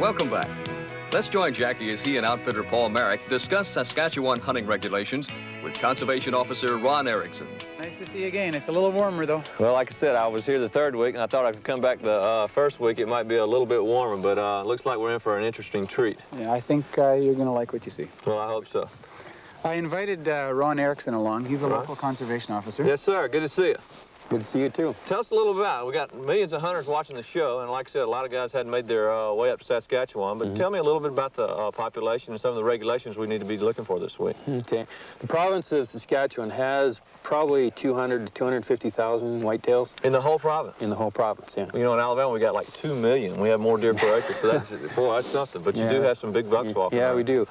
Welcome back. Let's join Jackie as he and outfitter Paul Merrick discuss Saskatchewan hunting regulations with Conservation Officer Ron Erickson. Nice to see you again. It's a little warmer, though. Well, like I said, I was here the third week, and I thought I could come back the first week. It might be a little bit warmer, but it looks like we're in for an interesting treat. Yeah, I think you're going to like what you see. Well, I hope so. I invited Ron Erickson along. He's a local conservation officer. Yes, sir. Good to see you. Good to see you, too. Tell us a little about it. We got millions of hunters watching the show, and like I said, a lot of guys hadn't made their way up to Saskatchewan, but tell me a little bit about the population and some of the regulations we need to be looking for this week. Okay. The province of Saskatchewan has probably 200 to 250,000 whitetails. In the whole province? In the whole province, yeah. You know, in Alabama, we got like 2 million. We have more deer per acre, so that's, boy, that's something. But you do have some big bucks walking around. Yeah, we do.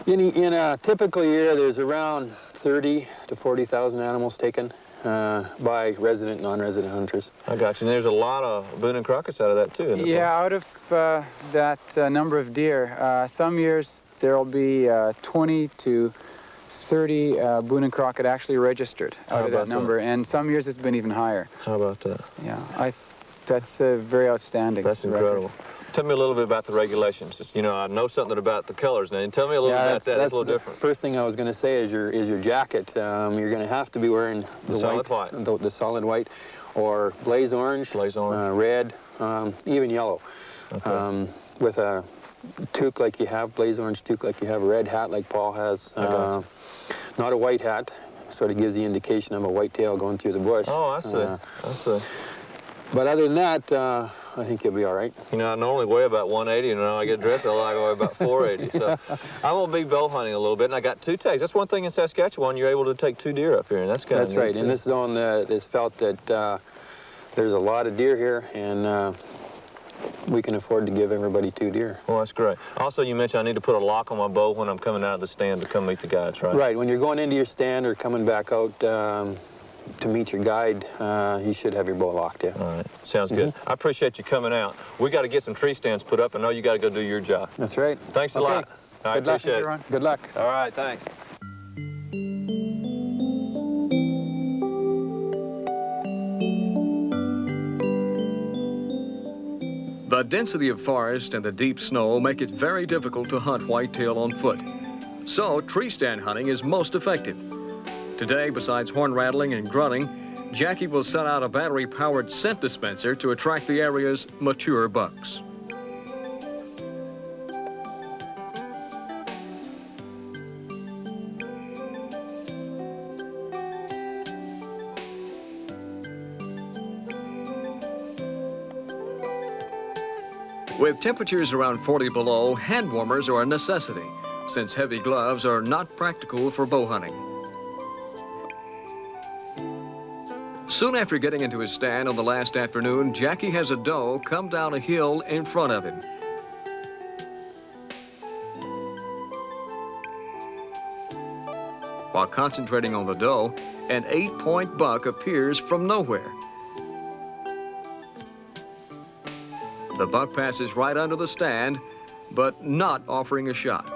In a typical year, there's around 30 to 40,000 animals taken by resident and non-resident hunters. I got you. And there's a lot of boone and crockets out of that, too, isn't there? Yeah, out of that number of deer, some years there'll be 20 to 30 boone and crockett actually registered out of that number, and some years it's been even higher. How about that? Yeah, that's very outstanding. That's incredible. Tell me a little bit about the regulations. Just, you know, I know something about the colors now. Tell me a little bit about that. That's a little different. First thing I was going to say is your jacket. You're going to have to be wearing the solid white. The solid white, or blaze orange, red, even yellow. Okay. With a toque like you have, blaze orange toque like you have, a red hat like Paul has. Not a white hat. Sort of gives the indication of a whitetail going through the bush. Oh, I see. I see. But other than that, I think you'll be all right. You know, I normally weigh about 180, and when I get dressed, I weigh about 480. So I'm going to be bow hunting a little bit, and I got 2 tags. That's one thing in Saskatchewan, you're able to take 2 deer up here, and that's kind of neat. That's right. Too. In this zone, it's felt that there's a lot of deer here, and we can afford to give everybody 2 deer. Well, that's great. Also, you mentioned I need to put a lock on my bow when I'm coming out of the stand to come meet the guides, right? Right. When you're going into your stand or coming back out to meet your guide, you should have your bow locked, yeah. All right. Sounds good. I appreciate you coming out. We got to get some tree stands put up. I know you got to go do your job. That's right. Thanks a lot. I appreciate it. Good luck. All right, thanks. The density of forest and the deep snow make it very difficult to hunt whitetail on foot. So tree stand hunting is most effective. Today, besides horn rattling and grunting, Jackie will set out a battery-powered scent dispenser to attract the area's mature bucks. With temperatures around 40 below, hand warmers are a necessity, since heavy gloves are not practical for bow hunting. Soon after getting into his stand on the last afternoon, Jackie has a doe come down a hill in front of him. While concentrating on the doe, an 8-point buck appears from nowhere. The buck passes right under the stand, but not offering a shot.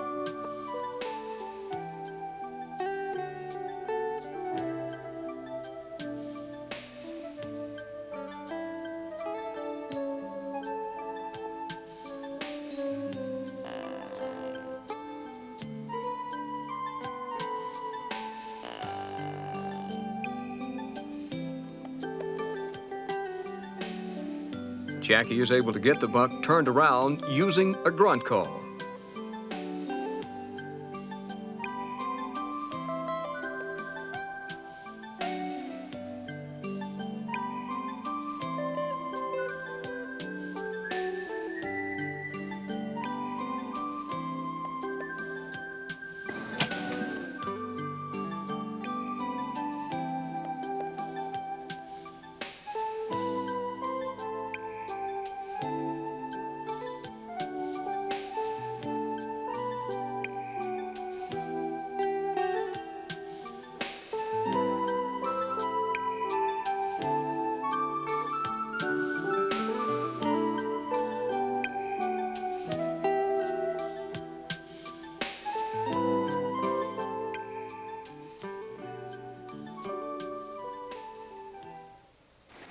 Jackie is able to get the buck turned around using a grunt call.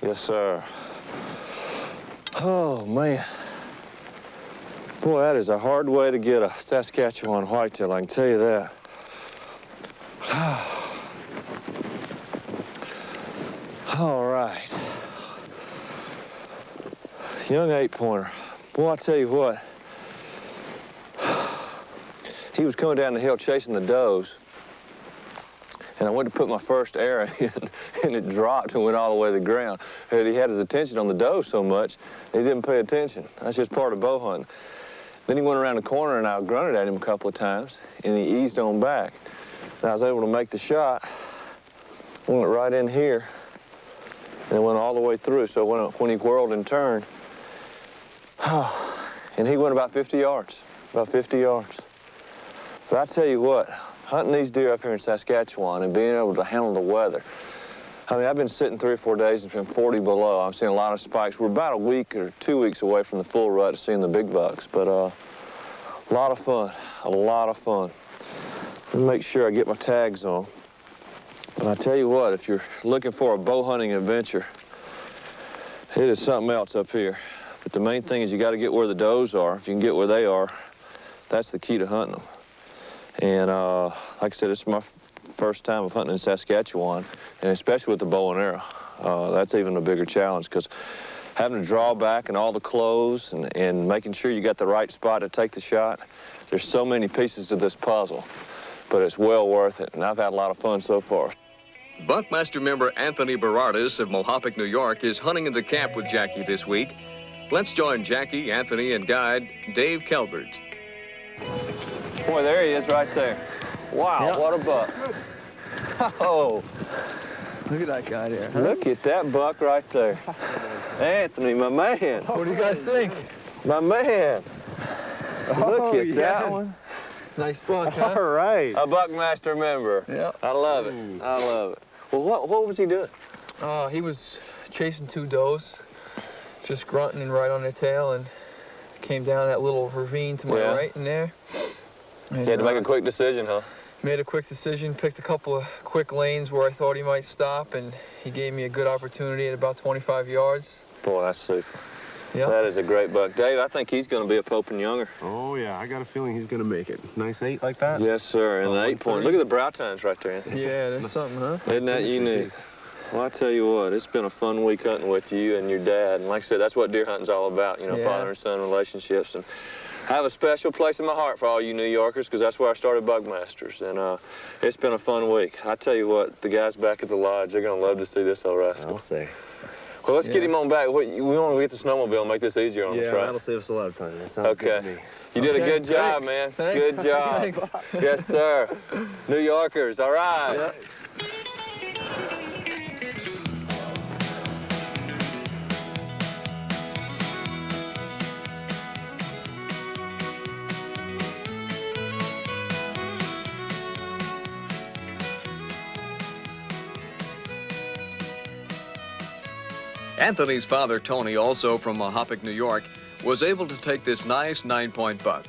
Yes, sir. Oh, man. Boy, that is a hard way to get a Saskatchewan whitetail, I can tell you that. All right. Young 8-pointer. Boy, I tell you what. He was coming down the hill chasing the does, and I went to put my first arrow in, and it dropped and went all the way to the ground. And he had his attention on the doe so much, he didn't pay attention. That's just part of bow hunting. Then he went around the corner, and I grunted at him a couple of times, and he eased on back. And I was able to make the shot. Went right in here, and it went all the way through. So when he whirled and turned, and he went about 50 yards, about 50 yards. But I tell you what, hunting these deer up here in Saskatchewan and being able to handle the weather, I mean, I've been sitting 3 or 4 days, it's been 40 below. I'm seeing a lot of spikes. We're about a week or 2 weeks away from the full rut of seeing the big bucks, but a lot of fun, a lot of fun. Let me make sure I get my tags on. And I tell you what, if you're looking for a bow hunting adventure, it is something else up here. But the main thing is you got to get where the does are. If you can get where they are, that's the key to hunting them. And like I said, it's my first time of hunting in Saskatchewan, and especially with the bow and arrow. That's even a bigger challenge because having to draw back and all the clothes and making sure you got the right spot to take the shot, there's so many pieces to this puzzle, but it's well worth it, and I've had a lot of fun so far. Buckmaster member Anthony Berardis of Mohopic, New York, is hunting in the camp with Jackie this week. Let's join Jackie, Anthony, and guide Dave Kelbert. Boy, there he is right there. Wow, yep. What a buck. Oh. Look at that guy there. Huh? Look at that buck right there. Anthony, my man. What do you guys think? My man. Look at yes. that one. Nice buck, huh? All right. A Buckmaster member. Yep. I love it. I love it. Well, what was he doing? He was chasing 2 does, just grunting and right on their tail, and came down that little ravine to my right in there. And, you had to make a quick decision, huh? Made a quick decision, picked a couple of quick lanes where I thought he might stop, and he gave me a good opportunity at about 25 yards. Boy, that's super. Yep. That is a great buck. Dave, I think he's going to be a Pope and Younger. Oh, yeah, I got a feeling he's going to make it. Nice 8 like that? Yes, sir, and the 8-point. Look at the brow tines right there, Anthony. Yeah, that's something, huh? Isn't that unique? Well, I tell you what, it's been a fun week hunting with you and your dad. And like I said, that's what deer hunting's all about, you know, father and son relationships. And I have a special place in my heart for all you New Yorkers because that's where I started Buckmasters. And it's been a fun week. I tell you what, the guys back at the lodge, they're going to love to see this old rascal. I'll say. Well, let's get him on back. We want to get the snowmobile and make this easier on us, right? Yeah, that'll save us a lot of time. That sounds good to me. You did a good job, man. Thanks. Good job. Thanks. Yes, sir. New Yorkers, all right. Yep. Anthony's father, Tony, also from Mohopic, New York, was able to take this nice 9-point buck.